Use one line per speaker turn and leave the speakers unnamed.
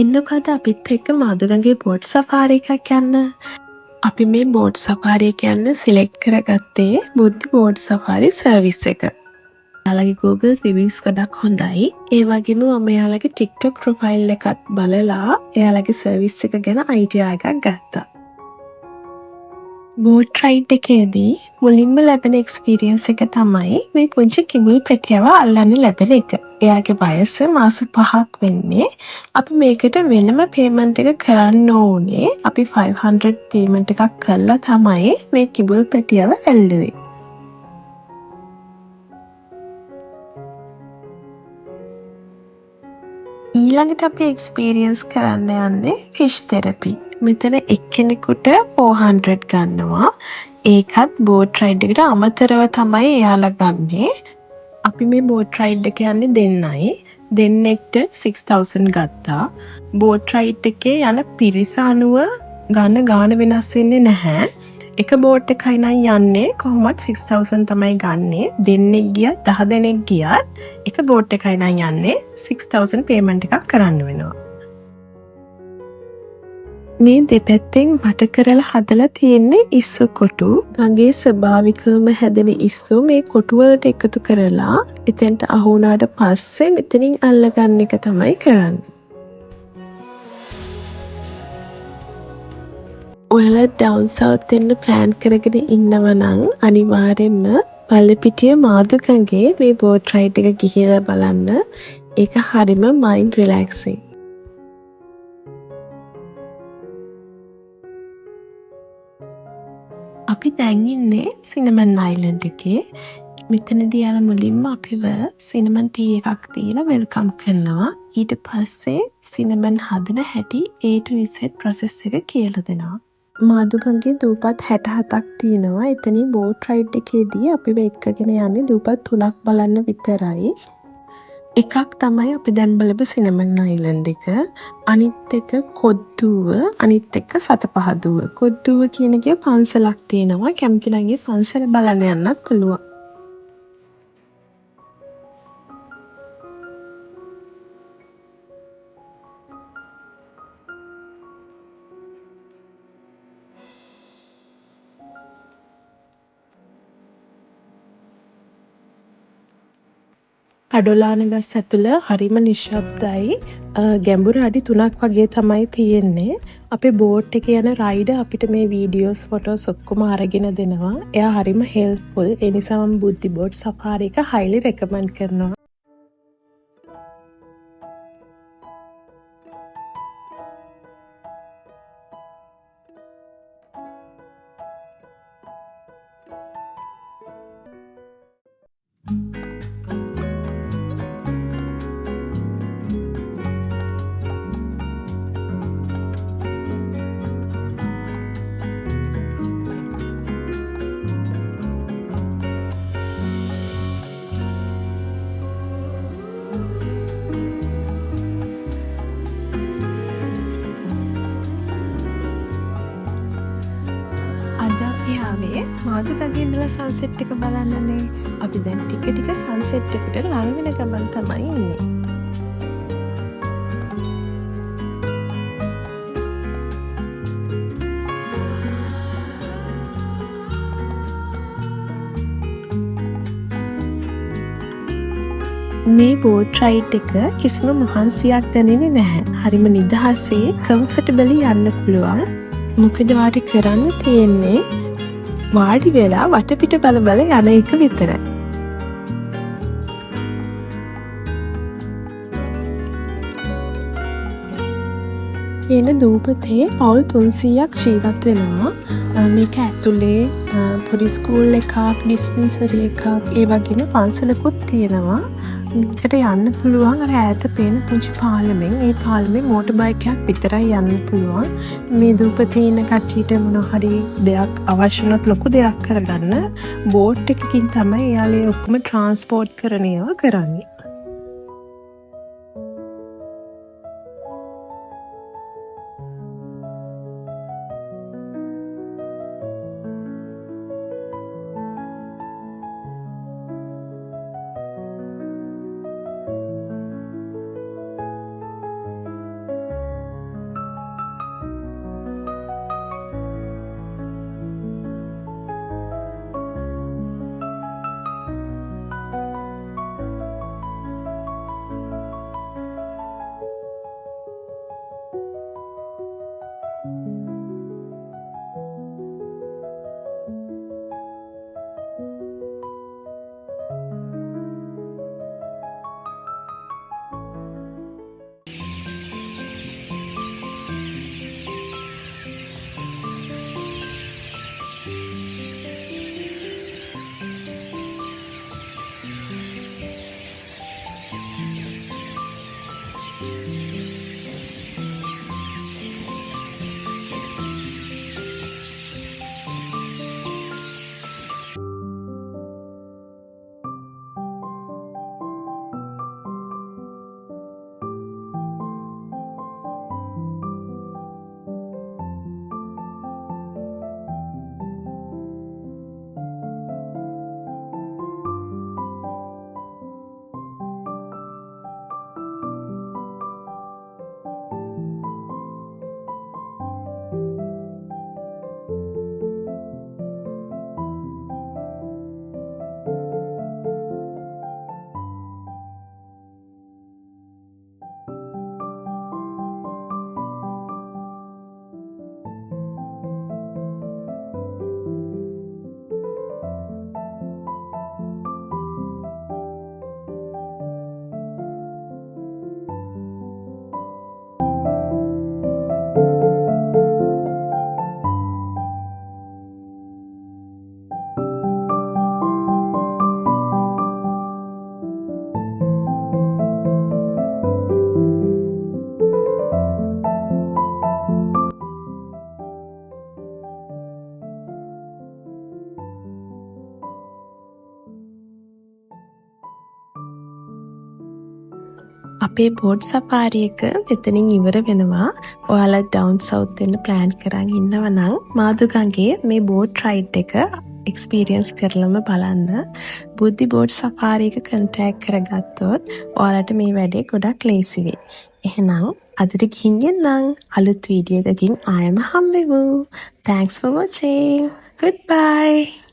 එන්නකද අපිත් එක්ක මාදුගගේ boat Safari එකක් යන්න. අපි මේ බෝට් සෆාරි එක යන්න සිලෙක්ට් කරගත්තේ බුද්ධි බෝට් සෆාරි සර්විස් එක. එයාලගේ Google රිවිව්ස් ගොඩක් හොඳයි. ඒ වගේම මම එයාලගේ TikTok ප්‍රොෆයිල් එකත් බලලා එයාලගේ සර්විස් එක ගැන අයිඩියා එකක් ගත්තා. බෝට් රයිඩ් එකේදී මුලින්ම ලැබෙන එක්ස්පීරියන්ස් එක තමයි මේ පුංචි කිඹුල් පැටියව අල්ලන්න ලැබෙන එක. එයාගේ වයස මාස 5ක් වෙන්නේ. අපි මේකට වෙනම පේමන්ට් එක කරන්න ඕනේ. අපි 500 පේමන්ට් එකක් කරලා තමයි මේ කිඹුල් පැටියව ඇල්ලුවේ. ඊළඟට අපි එක්ස්පීරියන්ස් කරන්න යන්නේ ෆිෂ් තෙරපි. මෙතන එක්කෙනෙකුට 400 ගන්නවා. ඒකත් බෝට් රයිඩ් එකට අමතරව තමයි එයාලා ගන්නේ. අපි මේ බෝට් රයිඩ් එක යන්නේ දෙන්නයි. දෙන්නෙක්ට 6000 ගත්තා. බෝට් රයිඩ් එකේ යන පිරිස අනුව ගන්න ගාන වෙනස් වෙන්නේ නැහැ. එක බෝට් එකයි නම් යන්නේ කොහොමත් 6000 තමයි ගන්නේ. දෙන්නෙක් ගියත් 10 දෙනෙක් ගියත් එක බෝට් එකයි නම් යන්නේ 6000 පේමන්ට් එකක් කරන්න වෙනවා. මේ දෙපැත්තෙන් වට කරලා හදලා තියෙන්නේ ඉස්සු කොටු. ගඟේ ස්වභාවිකවම හැදෙන ඉස්සු මේ කොටු වලට එකතු කරලා එතෙන්ට අහු වුණාට පස්සේ මෙතනින් අල්ලගන්න එක තමයි කරන්නේ. ඔයාලා ඩවුන් සවුත් එන්න ප්ලෑන් කරගෙන ඉන්නව නම් අනිවාර්යෙන්ම පල්ලපිටිය මාදුගඟේ මේ බෝට් රයිඩ් එක ගිහිල්ලා බලන්න. ඒක හරිම මයින්ඩ් රිලැක්සින්. අපි දැන් ඉන්නේ සිනමන් අයිලන්ඩ් එකේ. මෙතනදී යාලා මුලින්ම අපිව සිනමන් ටී එකක් දීලා වෙල්කම් කරනවා. ඊට පස්සේ සිනමන් හදන හැටි A to Z process එක කියලා දෙනවා. මාදුගඟේ දූපත් 67ක් තියෙනවා. එතනින් බෝට් රයිඩ් එකේදී අපිව එක්කගෙන යන්නේ දූපත් 3ක් බලන්න විතරයි. එකක් තමයි අපි දැන් බලපු සිනමන් අයිලන්ඩ් එක. අනිත් එක කොද්දුව, අනිත් එක සතපහදුව. කොද්දුව කියන එකේ පන්සලක් තියෙනවා. කැමති නම් ඒ පන්සල බලන්න යන්නත් පුළුවන්. කඩොලාන ගස් ඇතුළ හරිම නිශ්ශබ්දයි. ගැඹුර අඩි 3ක් වගේ තමයි තියෙන්නේ. අපේ බෝට් එකේ යන රයිඩර් අපිට මේ වීඩියෝස් ෆොටෝස් ඔක්කොම අරගෙන දෙනවා. එයා හරිම හෙල්ප්ෆුල්. ඒ නිසා මම බුද්ධි බෝට් සෆාරි එක highly recommend කරනවා. අද අපි ආවේ මාදුගඟේ ඉඳලා සන්සෙට් එක බලන්නනේ. අපි දැන් ටික ටික සන්සෙට් එකට ළඟ වෙන ගමන් තමයි ඉන්නේ. මේ බෝට් රයිඩ් එක කිසිම මහන්සියක් දැනෙන්නේ නැහැ. හරිම නිදහසේ කම්ෆර්ටබලි යන්න පුළුවන්. මොකද වාට කරන්න තියෙන්නේ වාඩි වෙලා වටපිට බල බල යන එක විතරයි. එන දූපතේ පවුල් 300ක් ජීවත් වෙනවා. මේක ඇතුලේ පොඩි ස්කූල් එකක්, ඩිස්පෙන්සරි එකක්, ඒ වගේම පන්සලකුත් තියෙනවා. මේකට යන්න පුළුවන් අර ඈත පේන පුංචි පාලමෙන්. ඒ පාලමේ මෝටර් බයික් එකක් විතරයි යන්න පුළුවන්. මේ දූපතේ ඉන්න කට්ටියට මොනවා හරි දෙයක් අවශ්‍ය වුණොත් ලොකු දෙයක් කරගන්න බෝට් එකකින් තමයි එයාලා ඔක්කොම ට්‍රාන්ස්පෝර්ට් කරන ඒවා කරන්නේ. අපේ බෝට් සෆාරි එක මෙතනින් ඉවර වෙනවා. ඔයාලා ඩවුන් සවුත් වෙන්න ප්ලෑන් කරන් ඉන්නවා නම් මාදුගංගේ මේ බෝට් රයිඩ් එක එක්ස්පීරියන්ස් කරලම බලන්න. බුද්ධි බෝට් සෆාරි එක කන්ටැක්ට් කරගත්තොත් ඔයාලට මේ වැඩේ ගොඩක් ලේසි වෙයි. එහෙනම් අදට ගිහින් එන්නම්. අලුත් වීඩියෝ එකකින් ආයෙම හම්බෙමු. Thanks for watching. Goodbye.